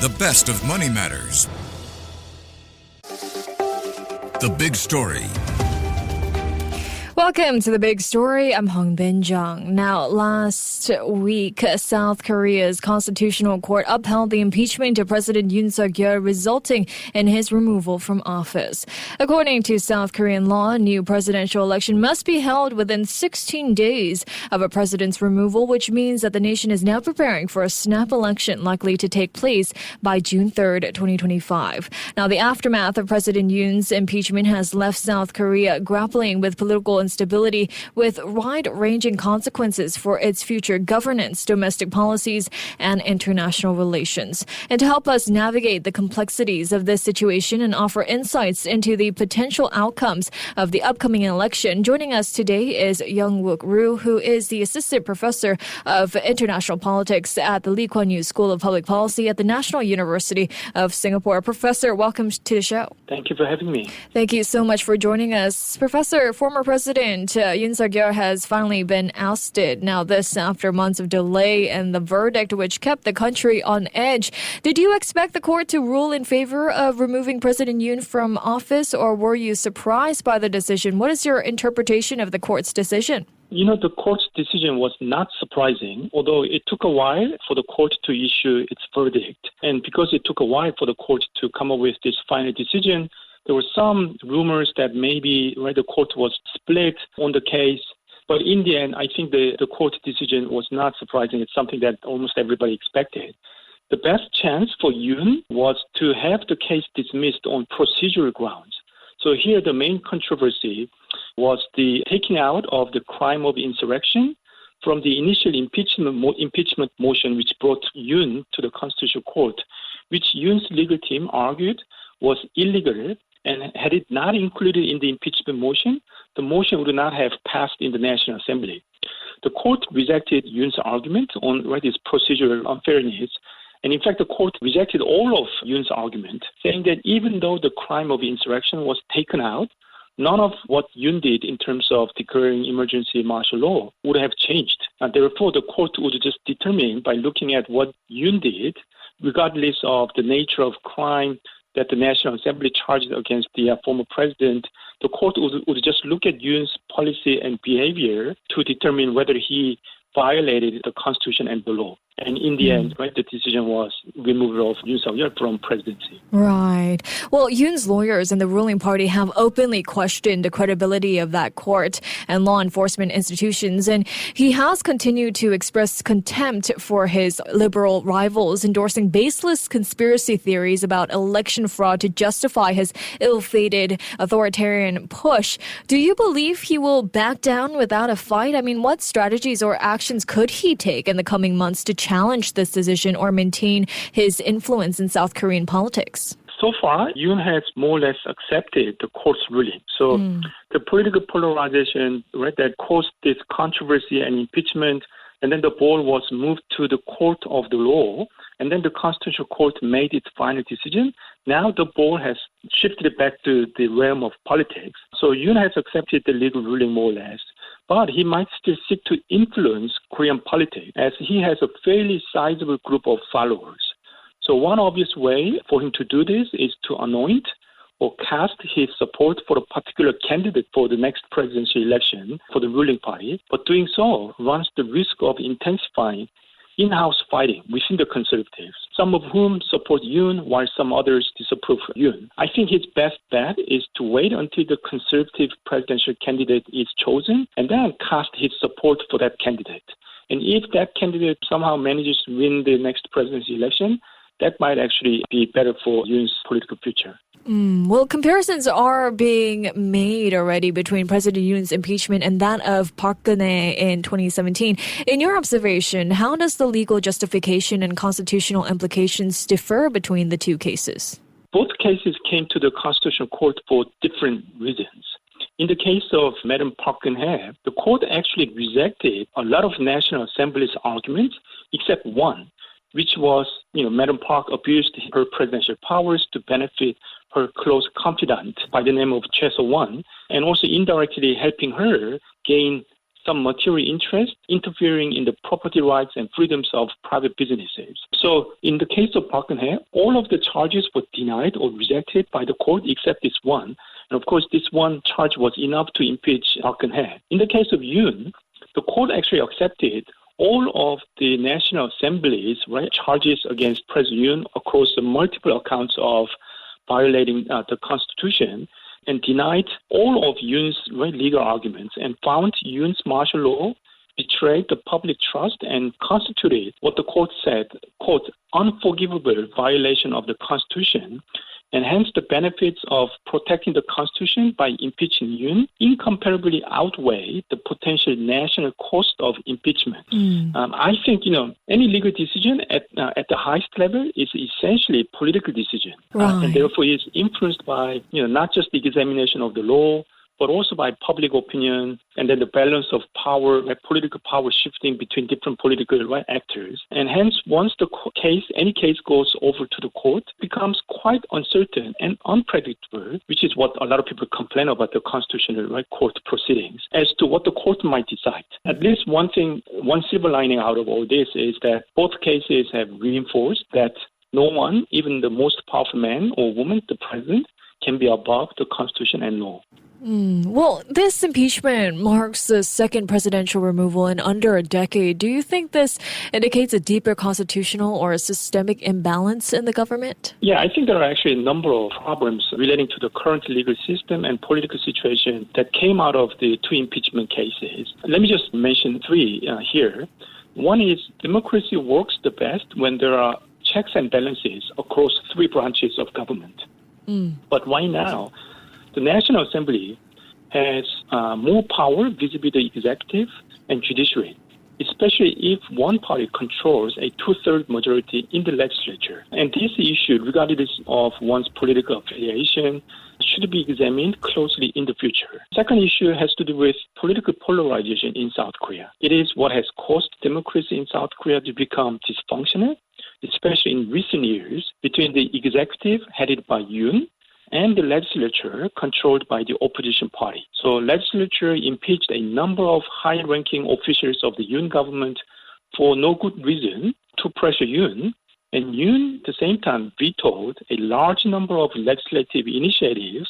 The best of Money Matters. The Big Story. Welcome to The Big Story. I'm Hongbin, Jeong. Now, last week, South Korea's Constitutional Court upheld the impeachment of President Yoon Suk Yeol, resulting in his removal from office. According to South Korean law, a new presidential election must be held within 16 days of a president's removal, which means that the nation is now preparing for a snap election likely to take place by June 3rd, 2025. Now, the aftermath of President Yoon's impeachment has left South Korea grappling with political instability with wide-ranging consequences for its future governance, domestic policies, and international relations. And to help us navigate the complexities of this situation and offer insights into the potential outcomes of the upcoming election, joining us today is Yongwook, who is the Assistant Professor of International Politics at the Lee Kuan Yew School of Public Policy at the National University of Singapore. Professor, welcome to the show. Thank you for having me. Thank you so much for joining us. Professor, former President Yoon Suk Yeol has finally been ousted. Now, this after months of delay and the verdict which kept the country on edge. Did you expect the court to rule in favor of removing President Yoon from office, or were you surprised by the decision? What is your interpretation of the court's decision? The court's decision was not surprising, although it took a while for the court to issue its verdict. And because it took a while for the court to come up with this final decision, there were some rumors that maybe the court was split on the case. But in the end, I think the court decision was not surprising. It's something that almost everybody expected. The best chance for Yoon was to have the case dismissed on procedural grounds. So here the main controversy was the taking out of the crime of insurrection from the initial impeachment motion which brought Yoon to the Constitutional Court, which Yoon's legal team argued was illegal, and had it not included in the impeachment motion, the motion would not have passed in the National Assembly. The court rejected Yoon's argument on this procedural unfairness. And in fact, the court rejected all of Yoon's argument, saying that even though the crime of insurrection was taken out, none of what Yoon did in terms of declaring emergency martial law would have changed. And therefore, the court would just determine by looking at what Yoon did, regardless of the nature of crime that the National Assembly charged against the former president, the court would just look at Yoon's policy and behavior to determine whether he violated the Constitution and the law. And in the end, the decision was removal of Yoon Suk Yeol from presidency. Right. Well, Yoon's lawyers and the ruling party have openly questioned the credibility of that court and law enforcement institutions, and he has continued to express contempt for his liberal rivals, endorsing baseless conspiracy theories about election fraud to justify his ill-fated authoritarian push. Do you believe he will back down without a fight? I mean, what strategies or actions could he take in the coming months to challenge this decision or maintain his influence in South Korean politics? So far, Yoon has more or less accepted the court's ruling. So the political polarization that caused this controversy and impeachment, and then the ball was moved to the court of the law, and then the Constitutional Court made its final decision. Now the ball has shifted back to the realm of politics. So Yoon has accepted the legal ruling more or less, but he might still seek to influence Korean politics as he has a fairly sizable group of followers. So one obvious way for him to do this is to anoint or cast his support for a particular candidate for the next presidential election for the ruling party. But doing so runs the risk of intensifying in-house fighting within the conservatives, some of whom support Yoon while some others disapprove of Yoon. I think his best bet is to wait until the conservative presidential candidate is chosen and then cast his support for that candidate. And if that candidate somehow manages to win the next presidential election, that might actually be better for Yoon's political future. Well, comparisons are being made already between President Yoon's impeachment and that of Park Geun-hye in 2017. In your observation, how does the legal justification and constitutional implications differ between the two cases? Both cases came to the Constitutional Court for different reasons. In the case of Madam Park Geun-hye, the court actually rejected a lot of National Assembly's arguments except one, which was, Madam Park abused her presidential powers to benefit her close confidant by the name of Choi So-won, and also indirectly helping her gain some material interest interfering in the property rights and freedoms of private businesses. So in the case of Park Geun-hye, all of the charges were denied or rejected by the court except this one. And of course, this one charge was enough to impeach Park Geun-hye. In the case of Yoon, the court actually accepted all of the National Assembly's charges against President Yoon across the multiple accounts of violating the Constitution, and denied all of Yoon's legal arguments and found Yoon's martial law betrayed the public trust and constituted what the court said, quote, unforgivable violation of the Constitution, and hence the benefits of protecting the Constitution by impeaching Yoon incomparably outweigh the potential national cost of impeachment. I think, any legal decision at the highest level is essentially a political decision. Right. And therefore is influenced by, not just the examination of the law, but also by public opinion, and then the balance of power, political power shifting between different political actors. And hence, once any case goes over to the court, it becomes quite uncertain and unpredictable, which is what a lot of people complain about the constitutional court proceedings, as to what the court might decide. At least one silver lining out of all this is that both cases have reinforced that no one, even the most powerful man or woman, the president, can be above the Constitution and law. Well, this impeachment marks the second presidential removal in under a decade. Do you think this indicates a deeper constitutional or a systemic imbalance in the government? Yeah, I think there are actually a number of problems relating to the current legal system and political situation that came out of the two impeachment cases. Let me just mention three here. One is democracy works the best when there are checks and balances across three branches of government. But right now, the National Assembly has more power vis-a-vis the executive and judiciary, especially if one party controls a two-thirds majority in the legislature. And this issue, regardless of one's political affiliation, should be examined closely in the future. Second issue has to do with political polarization in South Korea. It is what has caused democracy in South Korea to become dysfunctional, especially in recent years, between the executive headed by Yoon and the legislature controlled by the opposition party. So legislature impeached a number of high-ranking officials of the Yoon government for no good reason to pressure Yoon, and Yoon at the same time vetoed a large number of legislative initiatives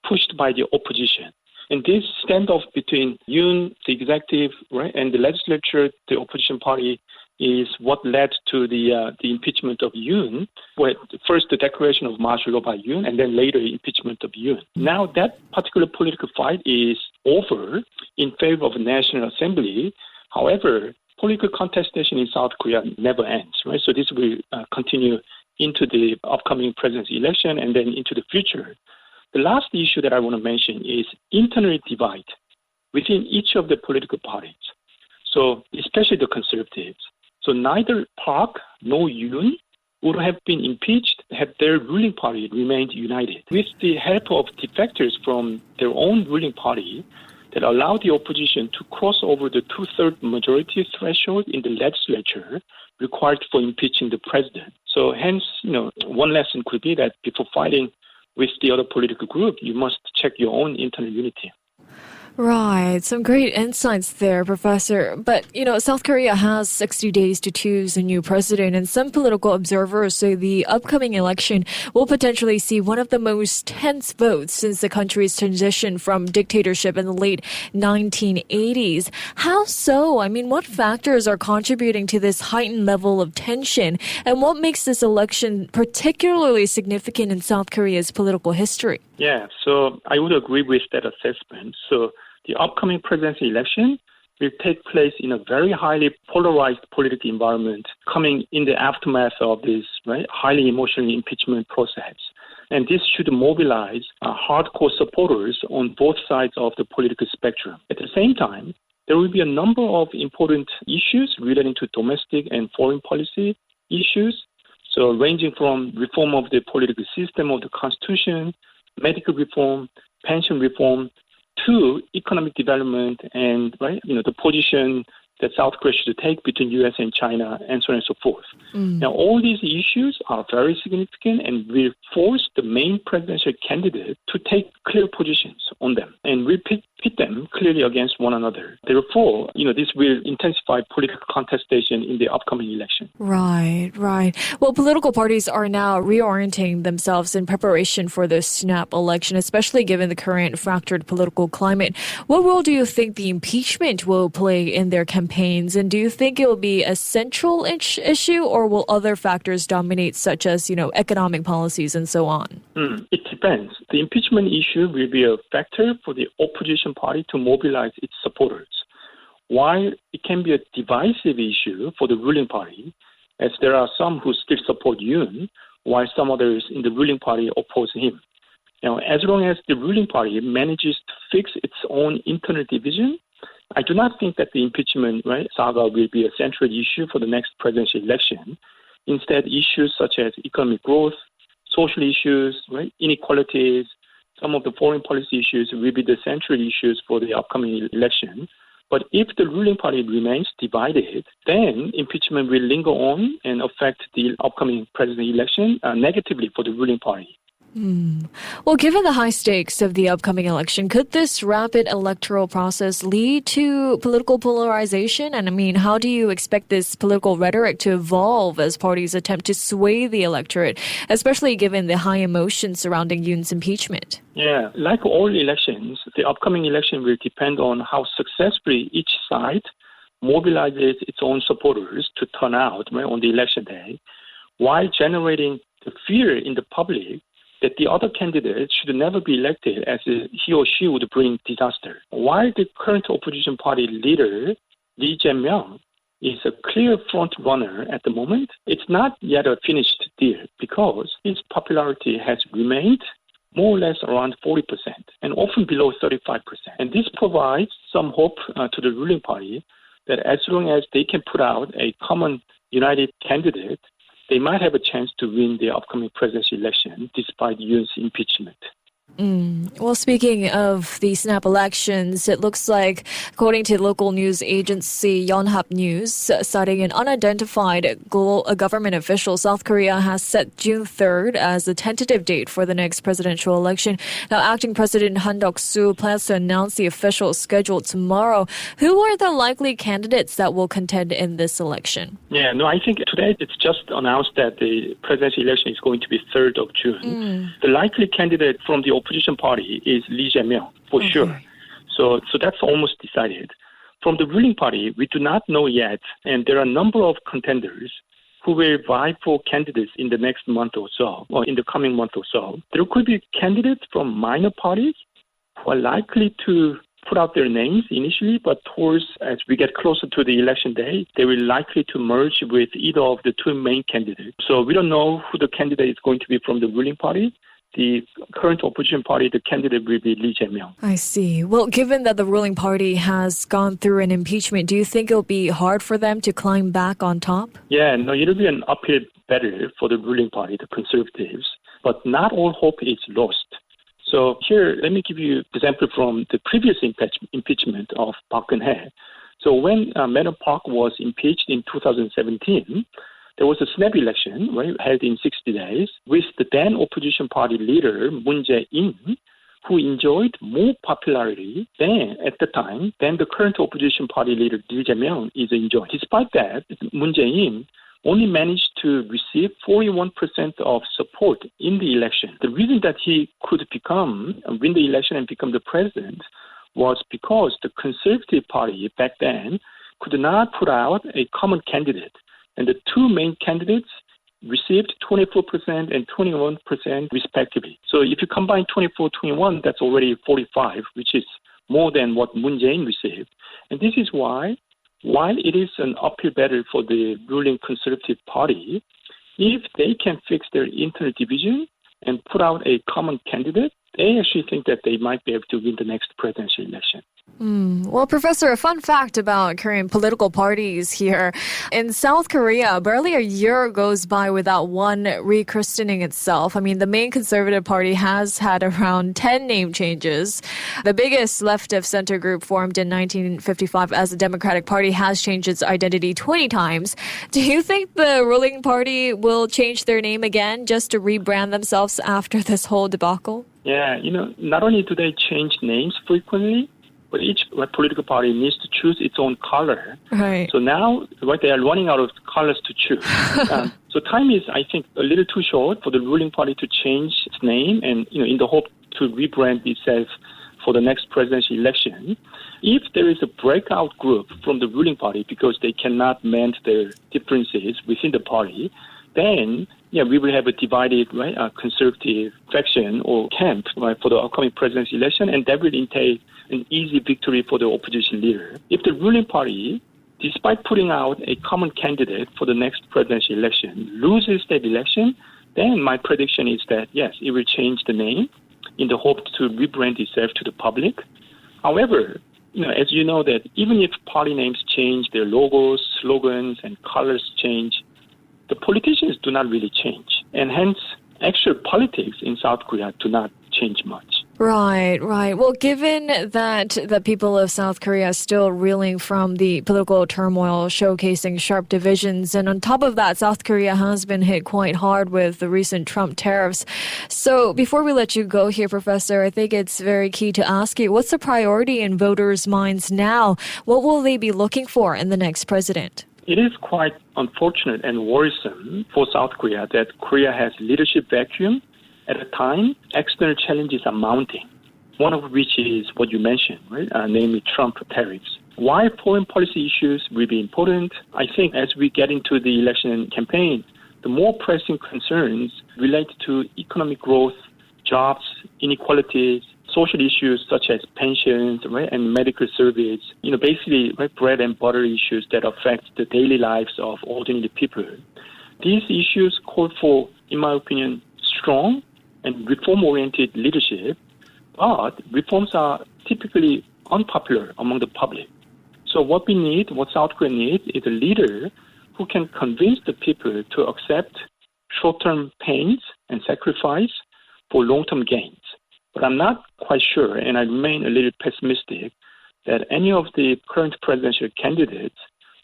pushed by the opposition. And this standoff between Yoon, the executive, and the legislature, the opposition party, is what led to the impeachment of Yoon, where first the declaration of martial law by Yoon, and then later impeachment of Yoon. Now that particular political fight is over in favor of the National Assembly. However, political contestation in South Korea never ends, right? So this will continue into the upcoming presidency election and then into the future. The last issue that I want to mention is internal divide within each of the political parties. So especially the conservatives. So neither Park nor Yoon would have been impeached had their ruling party remained united. With the help of defectors from their own ruling party that allowed the opposition to cross over the two-thirds majority threshold in the legislature required for impeaching the president. So hence, one lesson could be that before fighting with the other political group, you must check your own internal unity. Right. Some great insights there, Professor. But, South Korea has 60 days to choose a new president, and some political observers say the upcoming election will potentially see one of the most tense votes since the country's transition from dictatorship in the late 1980s. How so? I mean, what factors are contributing to this heightened level of tension, and what makes this election particularly significant in South Korea's political history? Yeah, so I would agree with that assessment. So the upcoming presidential election will take place in a very highly polarized political environment coming in the aftermath of this highly emotional impeachment process. And this should mobilize hardcore supporters on both sides of the political spectrum. At the same time, there will be a number of important issues relating to domestic and foreign policy issues. So ranging from reform of the political system of the constitution, medical reform, pension reform, to economic development and the position that South Korea should take between U.S. and China, and so on and so forth. Now, all these issues are very significant and will force the main presidential candidate to take clear positions on them. And pit them clearly against one another. Therefore, this will intensify political contestation in the upcoming election. Right. Well, political parties are now reorienting themselves in preparation for the snap election, especially given the current fractured political climate. What role do you think the impeachment will play in their campaigns? And do you think it will be a central issue, or will other factors dominate, such as, economic policies and so on? It depends. The impeachment issue will be a factor for the opposition party to mobilize its supporters, while it can be a divisive issue for the ruling party, as there are some who still support Yoon, while some others in the ruling party oppose him. Now, as long as the ruling party manages to fix its own internal division, I do not think that the impeachment saga will be a central issue for the next presidential election. Instead, issues such as economic growth, social issues, inequalities, some of the foreign policy issues will be the central issues for the upcoming election. But if the ruling party remains divided, then impeachment will linger on and affect the upcoming presidential election negatively for the ruling party. Well, given the high stakes of the upcoming election, could this rapid electoral process lead to political polarization? And how do you expect this political rhetoric to evolve as parties attempt to sway the electorate, especially given the high emotions surrounding Yoon's impeachment? Yeah, like all elections, the upcoming election will depend on how successfully each side mobilizes its own supporters to turn out on the election day, while generating the fear in the public that the other candidate should never be elected, as he or she would bring disaster. While the current opposition party leader, Lee Jae-myung, is a clear front runner at the moment, it's not yet a finished deal because his popularity has remained more or less around 40% and often below 35%. And this provides some hope to the ruling party that as long as they can put out a common united candidate, they might have a chance to win the upcoming presidential election despite Yoon's impeachment. Well, speaking of the snap elections, it looks like, according to local news agency Yonhap News, citing an unidentified government official, South Korea has set June 3rd as the tentative date for the next presidential election. Now, acting President Han Duck-soo plans to announce the official schedule tomorrow. Who are the likely candidates that will contend in this election? I think today it's just announced that the presidential election is going to be 3rd of June. The likely candidate from the opposition party is Lee Jae-myung, for sure. So that's almost decided. From the ruling party, we do not know yet, and there are a number of contenders who will vie for candidates in the next month or so, or in the coming month or so. There could be candidates from minor parties who are likely to put out their names initially, but as we get closer to the election day, they will likely to merge with either of the two main candidates. So we don't know who the candidate is going to be from the ruling party. The current opposition party, the candidate will be Lee Jae-myung. I see. Well, given that the ruling party has gone through an impeachment, do you think it'll be hard for them to climb back on top? It'll be an uphill battle for the ruling party, the conservatives, but not all hope is lost. So here, let me give you an example from the previous impeachment of Park Geun-hye. So when Madam Park was impeached in 2017, there was a snap election held in 60 days with the then opposition party leader Moon Jae-in, who enjoyed more popularity than the current opposition party leader Lee Jae-myung is enjoying. Despite that, Moon Jae-in only managed to receive 41% of support in the election. The reason that he could win the election and become the president was because the conservative party back then could not put out a common candidate. And the two main candidates received 24% and 21% respectively. So if you combine 24-21, that's already 45, which is more than what Moon Jae-in received. And this is why, while it is an uphill battle for the ruling conservative party, if they can fix their internal division and put out a common candidate, they actually think that they might be able to win the next presidential election. Well, Professor, a fun fact about Korean political parties here. In South Korea, barely a year goes by without one rechristening itself. The main conservative party has had around 10 name changes. The biggest left-of-center group formed in 1955 as the Democratic Party has changed its identity 20 times. Do you think the ruling party will change their name again just to rebrand themselves after this whole debacle? Not only do they change names frequently, But each political party needs to choose its own color. Right. So now, they are running out of colors to choose. So time is, I think, a little too short for the ruling party to change its name and, in the hope to rebrand itself for the next presidential election. If there is a breakout group from the ruling party because they cannot mend their differences within the party, then we will have a divided, conservative faction or camp, for the upcoming presidential election, and that will entail an easy victory for the opposition leader. If the ruling party, despite putting out a common candidate for the next presidential election, loses that election, then my prediction is that, yes, it will change the name in the hope to rebrand itself to the public. However, as you know, that even if party names change, their logos, slogans, and colors change, the politicians do not really change. And hence, actual politics in South Korea do not change much. Right. Well, given that the people of South Korea are still reeling from the political turmoil, showcasing sharp divisions, and on top of that, South Korea has been hit quite hard with the recent Trump tariffs. So before we let you go here, Professor, I think it's very key to ask you, what's the priority in voters' minds now? What will they be looking for in the next president? It is quite unfortunate and worrisome for South Korea that Korea has leadership vacuum at a time external challenges are mounting, one of which is what you mentioned, right? Namely Trump tariffs. Why foreign policy issues will be important? I think as we get into the election campaign, the more pressing concerns relate to economic growth, jobs, inequalities, social issues such as pensions, right, and medical service, basically bread and butter issues that affect the daily lives of ordinary people. These issues call for, in my opinion, strong and reform-oriented leadership, but reforms are typically unpopular among the public. So what South Korea needs is a leader who can convince the people to accept short-term pains and sacrifice for long-term gains. But I'm not quite sure, and I remain a little pessimistic, that any of the current presidential candidates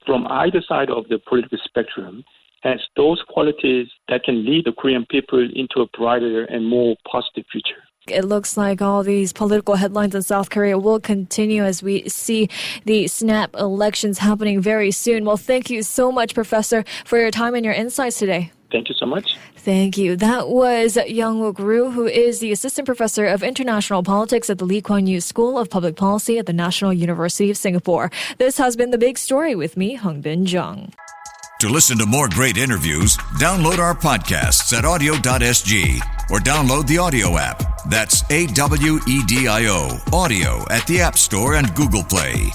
from either side of the political spectrum has those qualities that can lead the Korean people into a brighter and more positive future. It looks like all these political headlines in South Korea will continue as we see the snap elections happening very soon. Well, thank you so much, Professor, for your time and your insights today. Thank you so much. Thank you. That was Yongwook, who is the Assistant Professor of International Politics at the Lee Kuan Yew School of Public Policy at the National University of Singapore. This has been The Big Story with me, Hongbin Jeong. To listen to more great interviews, download our podcasts at audio.sg or download the audio app. That's AWEDIO, audio at the App Store and Google Play.